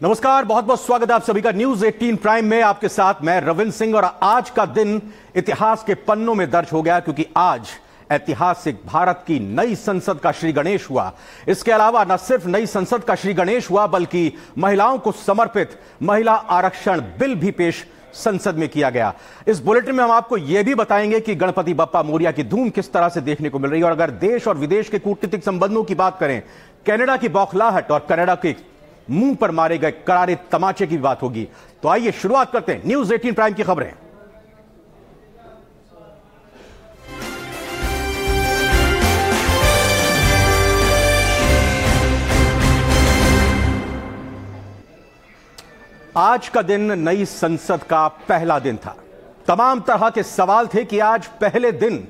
नमस्कार, बहुत बहुत स्वागत है आप सभी का न्यूज 18 प्राइम में। आपके साथ मैं रविंद्र सिंह। और आज का दिन इतिहास के पन्नों में दर्ज हो गया क्योंकि आज ऐतिहासिक भारत की नई संसद का श्री गणेश हुआ। इसके अलावा न सिर्फ नई संसद का श्री गणेश हुआ बल्कि महिलाओं को समर्पित महिला आरक्षण बिल भी पेश संसद में किया गया। इस बुलेटिन में हम आपको यह भी बताएंगे कि गणपति बप्पा मोरिया की धूम किस तरह से देखने को मिल रही है। और अगर देश और विदेश के कूटनीतिक संबंधों की बात करें, कनाडा की बौखलाहट और कनाडा के मुंह पर मारे गए करारे तमाचे की बात होगी। तो आइए शुरुआत करते हैं न्यूज 18 प्राइम की खबरें। आज का दिन नई संसद का पहला दिन था। तमाम तरह के सवाल थे कि आज पहले दिन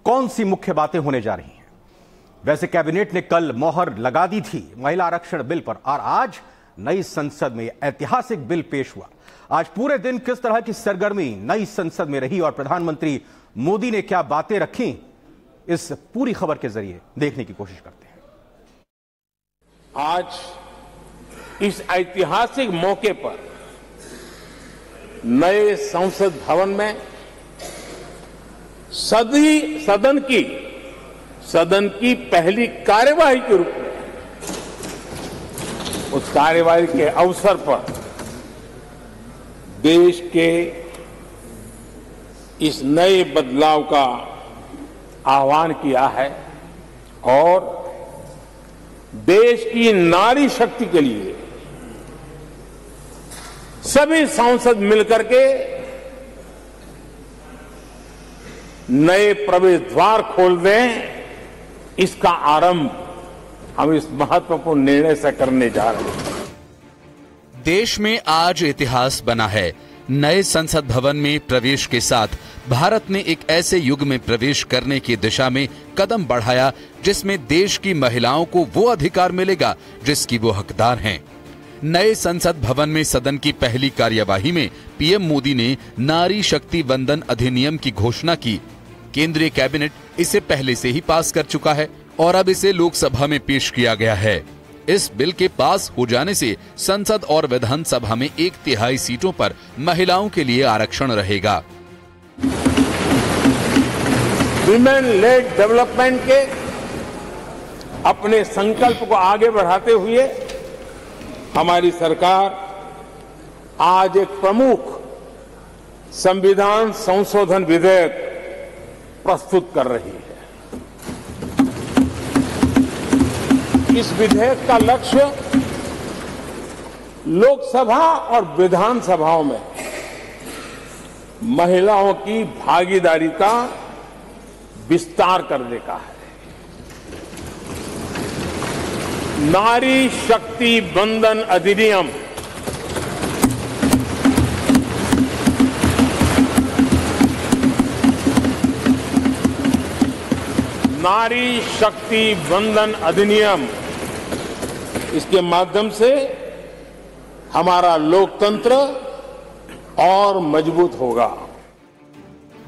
कौन सी मुख्य बातें होने जा रही हैं। वैसे कैबिनेट ने कल मोहर लगा दी थी महिला आरक्षण बिल पर और आज नई संसद में ऐतिहासिक बिल पेश हुआ। आज पूरे दिन किस तरह की सरगर्मी नई संसद में रही और प्रधानमंत्री मोदी ने क्या बातें रखी, इस पूरी खबर के जरिए देखने की कोशिश करते हैं। आज इस ऐतिहासिक मौके पर नए संसद भवन में सदन की पहली कार्यवाही के रूप में उस कार्यवाही के अवसर पर देश के इस नए बदलाव का आह्वान किया है और देश की नारी शक्ति के लिए सभी सांसद मिलकर के नए प्रवेश द्वार खोल दें, इसका आरंभ हम इस महत्वपूर्ण निर्णय से करने जा रहे हैं। देश में आज इतिहास बना है। नए संसद भवन में प्रवेश के साथ भारत ने एक ऐसे युग में प्रवेश करने की दिशा में कदम बढ़ाया जिसमें देश की महिलाओं को वो अधिकार मिलेगा जिसकी वो हकदार हैं। नए संसद भवन में सदन की पहली कार्यवाही में पीएम मोदी ने नारी शक्ति वंदन अधिनियम की घोषणा की। केंद्रीय कैबिनेट इसे पहले से ही पास कर चुका है और अब इसे लोकसभा में पेश किया गया है। इस बिल के पास हो जाने से संसद और विधानसभा में 1/3 सीटों पर महिलाओं के लिए आरक्षण रहेगा। विमेन लेड डेवलपमेंट के अपने संकल्प को आगे बढ़ाते हुए हमारी सरकार आज एक प्रमुख संविधान संशोधन विधेयक प्रस्तुत कर रही है। इस विधेयक का लक्ष्य लोकसभा और विधानसभाओं में महिलाओं की भागीदारी का विस्तार करने का है। नारी शक्ति वंदन अधिनियम नारी शक्ति वंदन अधिनियम इसके माध्यम से हमारा लोकतंत्र और मजबूत होगा।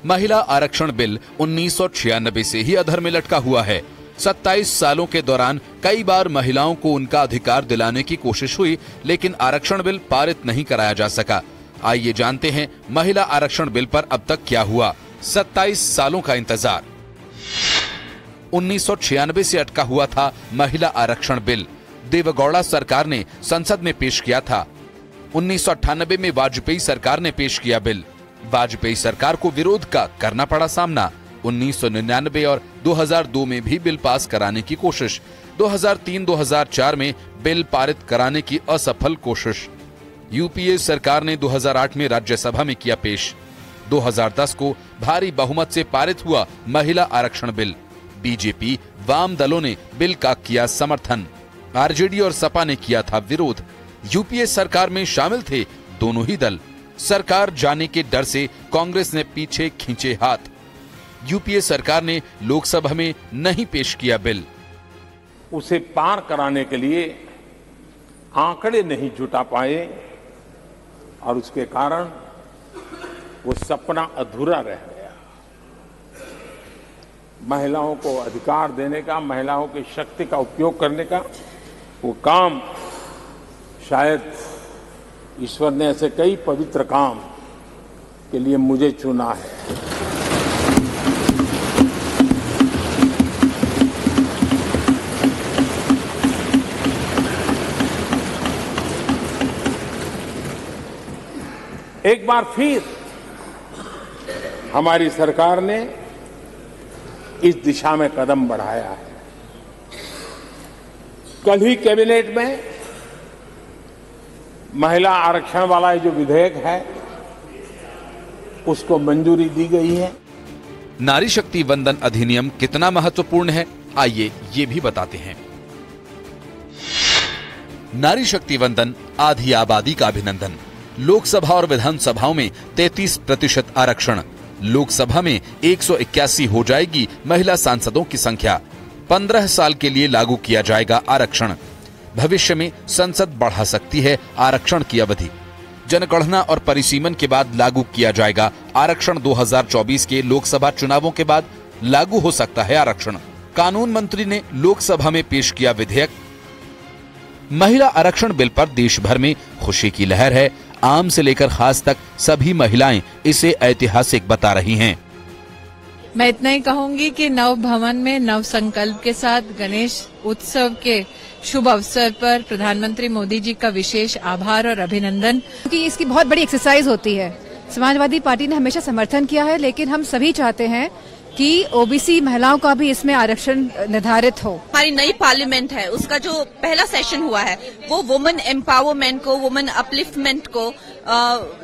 महिला आरक्षण बिल 1996 से ही अधर में लटका हुआ है। 27 सालों के दौरान कई बार महिलाओं को उनका अधिकार दिलाने की कोशिश हुई, लेकिन आरक्षण बिल पारित नहीं कराया जा सका। आइए जानते हैं महिला आरक्षण बिल पर अब तक क्या हुआ। 27 सालों का इंतजार। 1996 से अटका हुआ था महिला आरक्षण बिल। देवेगौड़ा सरकार ने संसद में पेश किया था। 1998 में वाजपेयी सरकार ने पेश किया बिल। वाजपेयी सरकार को विरोध का करना पड़ा सामना। 1999 और 2002 में भी बिल पास कराने की कोशिश। 2003-2004 में बिल पारित कराने की असफल कोशिश। यूपीए सरकार ने 2008 में राज्यसभा में किया पेश। 2010 को भारी बहुमत से पारित हुआ महिला आरक्षण बिल। बीजेपी, वाम दलों ने बिल का किया समर्थन। आरजेडी और सपा ने किया था विरोध। यूपीए सरकार में शामिल थे दोनों ही दल। सरकार जाने के डर से कांग्रेस ने पीछे खींचे हाथ। यूपीए सरकार ने लोकसभा में नहीं पेश किया बिल। उसे पार कराने के लिए आंकड़े नहीं जुटा पाए और उसके कारण वो सपना अधूरा रह गया। महिलाओं को अधिकार देने का, महिलाओं की शक्ति का उपयोग करने का वो काम शायद ईश्वर ने ऐसे कई पवित्र काम के लिए मुझे चुना है। एक बार फिर हमारी सरकार ने इस दिशा में कदम बढ़ाया है। कल ही कैबिनेट में महिला आरक्षण वाला जो विधेयक है उसको मंजूरी दी गई है। नारी शक्ति वंदन अधिनियम कितना महत्वपूर्ण है, आइए ये भी बताते हैं। नारी शक्ति वंदन आधी आबादी का अभिनंदन। लोकसभा और विधानसभाओं में 33% आरक्षण। लोकसभा में 181 हो जाएगी महिला सांसदों की संख्या। 15 साल के लिए लागू किया जाएगा आरक्षण। भविष्य में संसद बढ़ा सकती है आरक्षण की अवधि। जनगणना और परिसीमन के बाद लागू किया जाएगा आरक्षण। 2024 के लोकसभा चुनावों के बाद लागू हो सकता है आरक्षण। कानून मंत्री ने लोकसभा में पेश किया विधेयक। महिला आरक्षण बिल पर देश भर में खुशी की लहर है। आम से लेकर खास तक सभी महिलाएं इसे ऐतिहासिक बता रही हैं। मैं इतना ही कहूंगी कि नव भवन में नव संकल्प के साथ गणेश उत्सव के शुभ अवसर पर प्रधानमंत्री मोदी जी का विशेष आभार और अभिनंदन। क्योंकि इसकी बहुत बड़ी एक्सरसाइज होती है। समाजवादी पार्टी ने हमेशा समर्थन किया है, लेकिन हम सभी चाहते हैं कि ओबीसी महिलाओं का भी इसमें आरक्षण निर्धारित हो। हमारी नई पार्लियामेंट है, उसका जो पहला सेशन हुआ है वो वुमेन एम्पावरमेंट को, वुमेन अपलिफ्टमेंट को,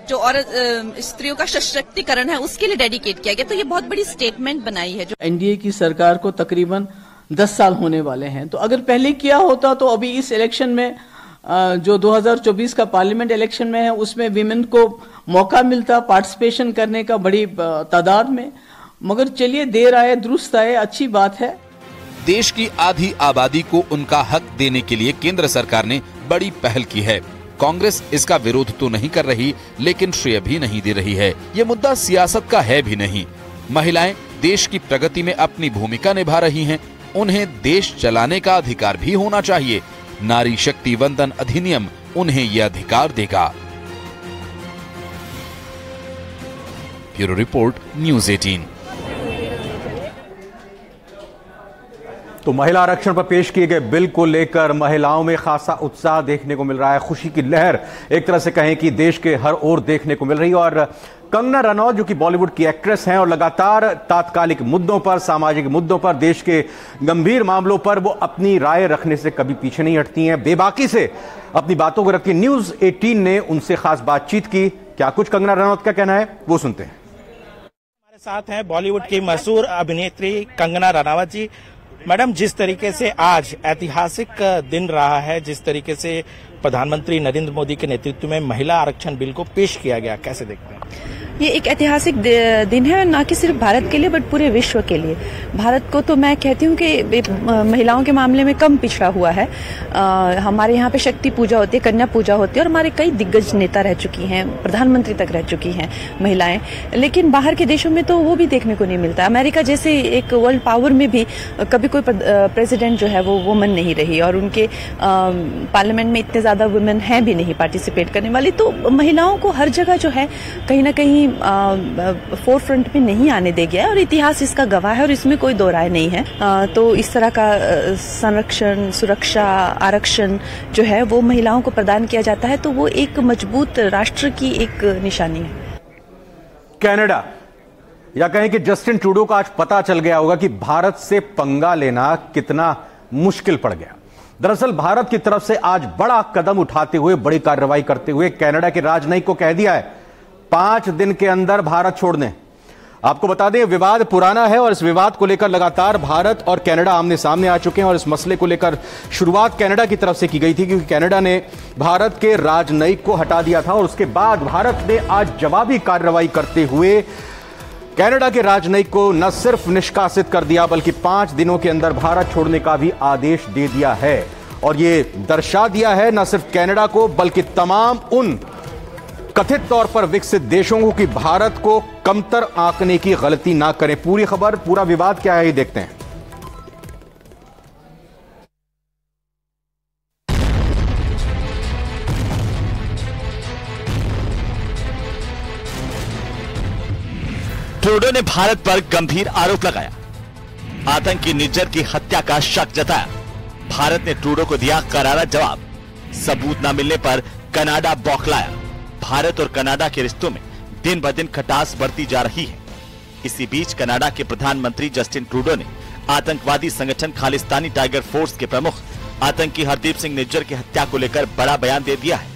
जो औरत स्त्रियों का सशक्तिकरण है उसके लिए डेडिकेट किया गया। तो ये बहुत बड़ी स्टेटमेंट बनाई है। जो एनडीए की सरकार को तकरीबन 10 साल होने वाले हैं, तो अगर पहले किया होता तो अभी इस इलेक्शन में जो 2024 का पार्लियामेंट इलेक्शन में है उसमें विमेन को मौका मिलता पार्टिसिपेशन करने का बड़ी तादाद में। मगर चलिए, देर आए दुरुस्त आए, अच्छी बात है। देश की आधी आबादी को उनका हक देने के लिए केंद्र सरकार ने बड़ी पहल की है। कांग्रेस इसका विरोध तो नहीं कर रही, लेकिन श्रेय भी नहीं दे रही है। ये मुद्दा सियासत का है भी नहीं। महिलाएं देश की प्रगति में अपनी भूमिका निभा रही हैं। उन्हें देश चलाने का अधिकार भी होना चाहिए। नारी शक्ति वंदन अधिनियम उन्हें यह अधिकार देगा। Bureau report, news 18। तो महिला आरक्षण पर पेश किए गए बिल को लेकर महिलाओं में खासा उत्साह देखने को मिल रहा है। खुशी की लहर एक तरह से कहें कि देश के हर ओर देखने को मिल रही है। और कंगना रनौत जो कि बॉलीवुड की एक्ट्रेस हैं और लगातार तात्कालिक मुद्दों पर, सामाजिक मुद्दों पर, देश के गंभीर मामलों पर वो अपनी राय रखने से कभी पीछे नहीं हटती हैं। बेबाकी से अपनी बातों को रखती हैं। न्यूज़ 18 ने उनसे खास बातचीत की। क्या कुछ कंगना रनौत का कहना है वो सुनते हैं। हमारे साथ हैं बॉलीवुड की मशहूर अभिनेत्री कंगना रनावत जी। मैडम, जिस तरीके से आज ऐतिहासिक दिन रहा है, जिस तरीके से प्रधानमंत्री नरेंद्र मोदी के नेतृत्व में महिला आरक्षण बिल को पेश किया गया, कैसे देखते हैं? ये एक ऐतिहासिक दिन है, ना कि सिर्फ भारत के लिए बट पूरे विश्व के लिए। भारत को तो मैं कहती हूँ कि महिलाओं के मामले में कम पिछड़ा हुआ है। हमारे यहाँ पे शक्ति पूजा होती है, कन्या पूजा होती है और हमारे कई दिग्गज नेता रह चुकी हैं, प्रधानमंत्री तक रह चुकी हैं महिलाएं। लेकिन बाहर के देशों में तो वो भी देखने को नहीं मिलता। अमेरिका जैसे एक वर्ल्ड पावर में भी कभी कोई प्रेसिडेंट जो है वो वुमन नहीं रही और उनके पार्लियामेंट में इतने ज्यादा वुमेन हैं भी नहीं पार्टिसिपेट करने वाली। तो महिलाओं को हर जगह जो है कहीं ना कहीं फोर फ्रंट में नहीं आने दे गया है और इतिहास इसका गवाह है और इसमें कोई दो राय नहीं है। तो इस तरह का संरक्षण, सुरक्षा, आरक्षण जो है वो महिलाओं को प्रदान किया जाता है, तो वो एक मजबूत राष्ट्र की एक निशानी है। कनाडा या कहें कि जस्टिन ट्रूडो का आज पता चल गया होगा कि भारत से पंगा लेना कितना मुश्किल पड़ गया। दरअसल भारत की तरफ से आज बड़ा कदम उठाते हुए, बड़ी कार्रवाई करते हुए कनाडा के राजनयिक को कह दिया है 5 दिन के अंदर भारत छोड़ दें। आपको बता दें, विवाद पुराना है और इस विवाद को लेकर लगातार भारत और कनाडा आमने सामने आ चुके हैं और इस मसले को लेकर शुरुआत कनाडा की तरफ से की गई थी, क्योंकि कनाडा ने भारत के राजनयिक को हटा दिया था और उसके बाद भारत ने आज जवाबी कार्रवाई करते हुए कनाडा के राजनयिक को न सिर्फ निष्कासित कर दिया बल्कि 5 दिनों के अंदर भारत छोड़ने का भी आदेश दे दिया है। और ये दर्शा दिया है न सिर्फ कनाडा को बल्कि तमाम उन कथित तौर पर विकसित देशों को कि भारत को कमतर आंकने की गलती ना करें। पूरी खबर, पूरा विवाद क्या है, ये देखते हैं। ट्रूडो ने भारत पर गंभीर आरोप लगाया, आतंकी निज्जर की हत्या का शक जताया। भारत ने ट्रूडो को दिया करारा जवाब। सबूत न मिलने पर कनाडा बौखलाया। भारत और कनाडा के रिश्तों में दिन ब दिन खटास बढ़ती जा रही है। इसी बीच कनाडा के प्रधानमंत्री जस्टिन ट्रूडो ने आतंकवादी संगठन खालिस्तानी टाइगर फोर्स के प्रमुख आतंकी हरदीप सिंह निज्जर की हत्या को लेकर बड़ा बयान दे दिया है।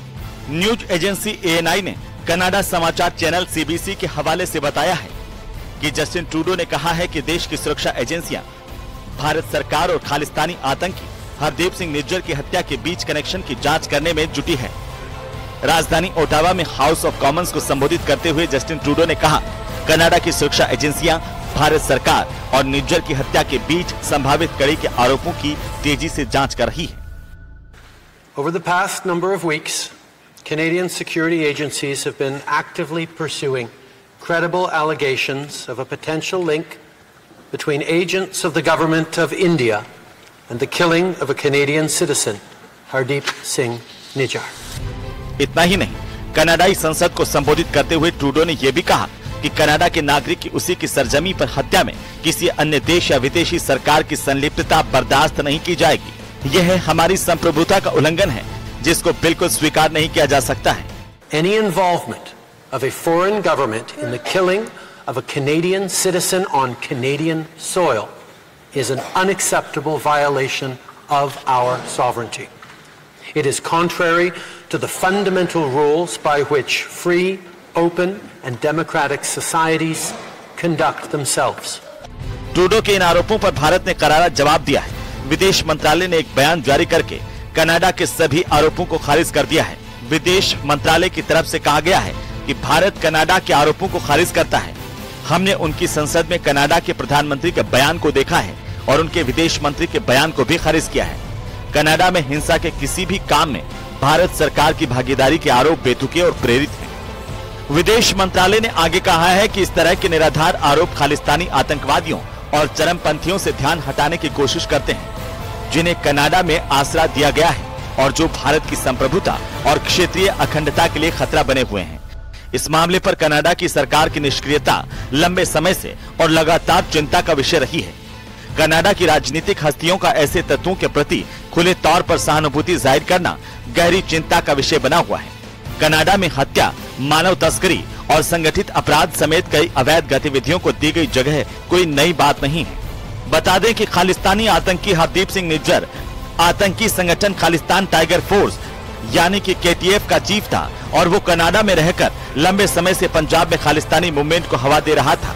न्यूज एजेंसी ANI ने कनाडा समाचार चैनल CBC के हवाले से बताया है कि जस्टिन ट्रूडो ने कहा है कि देश की सुरक्षा एजेंसियां भारत सरकार और खालिस्तानी आतंकी हरदीप सिंह निज्जर की हत्या के बीच कनेक्शन की जांच करने में जुटी है। राजधानी ओटावा में हाउस ऑफ कॉमन्स को संबोधित करते हुए जस्टिन ट्रूडो ने कहा, कनाडा की सुरक्षा एजेंसियां भारत सरकार और निज्जर की हत्या के बीच संभावित कड़ी के आरोपों की तेजी से जांच कर रही है। Over the past number of weeks, Canadian security agencies have been actively pursuing credible allegations of a potential link between agents of the government of India and the killing of a Canadian citizen, Hardeep Singh Nijjar. इतना ही नहीं, कनाडाई संसद को संबोधित करते हुए Trudeau ने यह भी कहा कि कनाडा के नागरिक की उसी की सरजमी पर हत्या में किसी अन्य देश या विदेशी सरकार की संलिप्तता बर्दाश्त नहीं की जाएगी। यह हमारी संप्रभुता का उल्लंघन है, जिसको बिल्कुल स्वीकार नहीं किया जा सकता है। Any involvement of a foreign government in the killing of a Canadian citizen on Canadian soil is an unacceptable violation of our sovereignty. It is contrary to the fundamental rules by which free, open and democratic societies conduct themselves. Trudeau के इन आरोपों पर भारत ने करारा जवाब दिया है। विदेश मंत्रालय ने एक बयान जारी करके कनाडा के सभी आरोपों को खारिज कर दिया है। विदेश मंत्रालय की तरफ से कहा गया है कि भारत कनाडा के आरोपों को खारिज करता है। हमने उनकी संसद में कनाडा के प्रधानमंत्री के बयान को देखा है और उनके विदेश मंत्री के बयान को भी खारिज किया है। कनाडा में हिंसा के किसी भी काम में भारत सरकार की भागीदारी के आरोप बेतुके और प्रेरित हैं। विदेश मंत्रालय ने आगे कहा है कि इस तरह के निराधार आरोप खालिस्तानी आतंकवादियों और चरमपंथियों से ध्यान हटाने की कोशिश करते हैं, जिन्हें कनाडा में आसरा दिया गया है और जो भारत की संप्रभुता और क्षेत्रीय अखंडता के लिए खतरा बने हुए हैं। इस मामले पर कनाडा की सरकार की निष्क्रियता लंबे समय से और लगातार चिंता का विषय रही है। कनाडा की राजनीतिक हस्तियों का ऐसे तत्वों के प्रति खुले तौर पर सहानुभूति जाहिर करना गहरी चिंता का विषय बना हुआ है। कनाडा में हत्या, मानव तस्करी और संगठित अपराध समेत कई अवैध गतिविधियों को दी गई जगह कोई नई बात नहीं है। बता दें कि खालिस्तानी आतंकी हरदीप सिंह निज्जर आतंकी संगठन खालिस्तान टाइगर फोर्स यानी कि KTF का चीफ था और वो कनाडा में रहकर लंबे समय से पंजाब में खालिस्तानी मूवमेंट को हवा दे रहा था।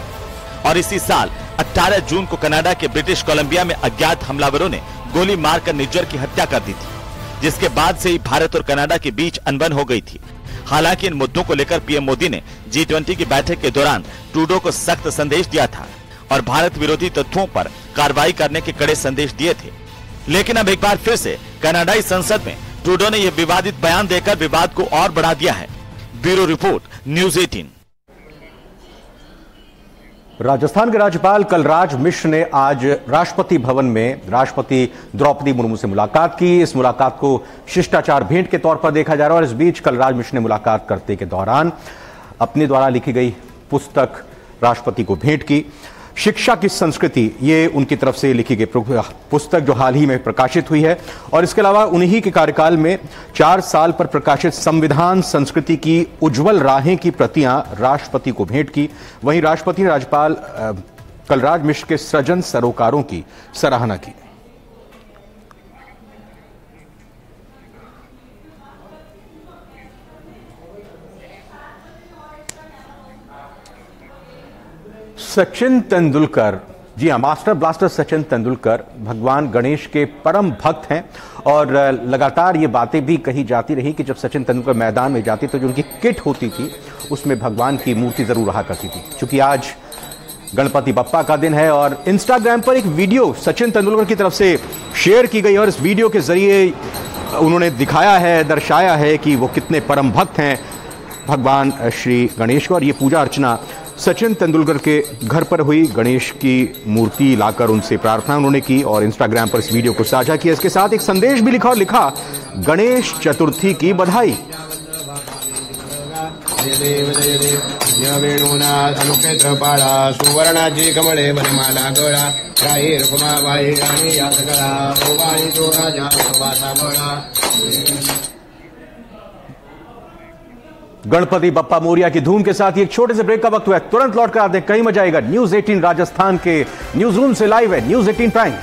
और इसी साल 18 जून को कनाडा के ब्रिटिश कोलंबिया में अज्ञात हमलावरों ने गोली मारकर निज्जर की हत्या कर दी थी, जिसके बाद से ही भारत और कनाडा के बीच अनबन हो गई थी। हालांकि इन मुद्दों को लेकर PM मोदी ने G20 की बैठक के दौरान ट्रूडो को सख्त संदेश दिया था और भारत विरोधी तत्वों पर कार्रवाई करने के कड़े संदेश दिए थे। लेकिन अब एक बार फिर से कनाडाई संसद में ट्रूडो ने यह विवादित बयान देकर विवाद को और बढ़ा दिया है। Bureau report, news 18। राजस्थान के राज्यपाल कलराज मिश्र ने आज राष्ट्रपति भवन में राष्ट्रपति द्रौपदी मुर्मू से मुलाकात की। इस मुलाकात को शिष्टाचार भेंट के तौर पर देखा जा रहा है और इस बीच कलराज मिश्र ने मुलाकात करते के दौरान अपने द्वारा लिखी गई पुस्तक राष्ट्रपति को भेंट की। शिक्षा की संस्कृति, ये उनकी तरफ से लिखी गई पुस्तक जो हाल ही में प्रकाशित हुई है और इसके अलावा उन्हीं के कार्यकाल में 4 साल पर प्रकाशित संविधान संस्कृति की उज्जवल राहें की प्रतियां राष्ट्रपति को भेंट की। वहीं राष्ट्रपति ने राज्यपाल कलराज मिश्र के सृजन सरोकारों की सराहना की। सचिन तेंदुलकर, जी हाँ, मास्टर ब्लास्टर सचिन तेंदुलकर भगवान गणेश के परम भक्त हैं और लगातार ये बातें भी कही जाती रही कि जब सचिन तेंदुलकर मैदान में जाते तो जो उनकी किट होती थी उसमें भगवान की मूर्ति जरूर रहा करती थी। चूंकि आज गणपति बप्पा का दिन है और इंस्टाग्राम पर एक वीडियो सचिन तेंदुलकर की तरफ से शेयर की गई और इस वीडियो के जरिए उन्होंने दिखाया है, दर्शाया है कि वो कितने परम भक्त हैं भगवान श्री गणेश को। और ये पूजा अर्चना सचिन तेंदुलकर के घर पर हुई। गणेश की मूर्ति लाकर उनसे प्रार्थना उन्होंने की और इंस्टाग्राम पर इस वीडियो को साझा किया। इसके साथ एक संदेश भी लिखा, गणेश चतुर्थी की बधाई। जय देव वेणुनाथ अनुक्षेत्रपाला सुवर्णाजी कमले वनमाला गळा राही रुक्माबाई राणी याद करा ओवाळी तो राजा वासा बळा। गणपति बप्पा मोरिया की धूम के साथ ही एक छोटे से ब्रेक का वक्त हुआ है। तुरंत लौट कर आते हैं, कहीं मजा आएगा। न्यूज 18 राजस्थान के न्यूज रूम से लाइव है न्यूज 18 प्राइम।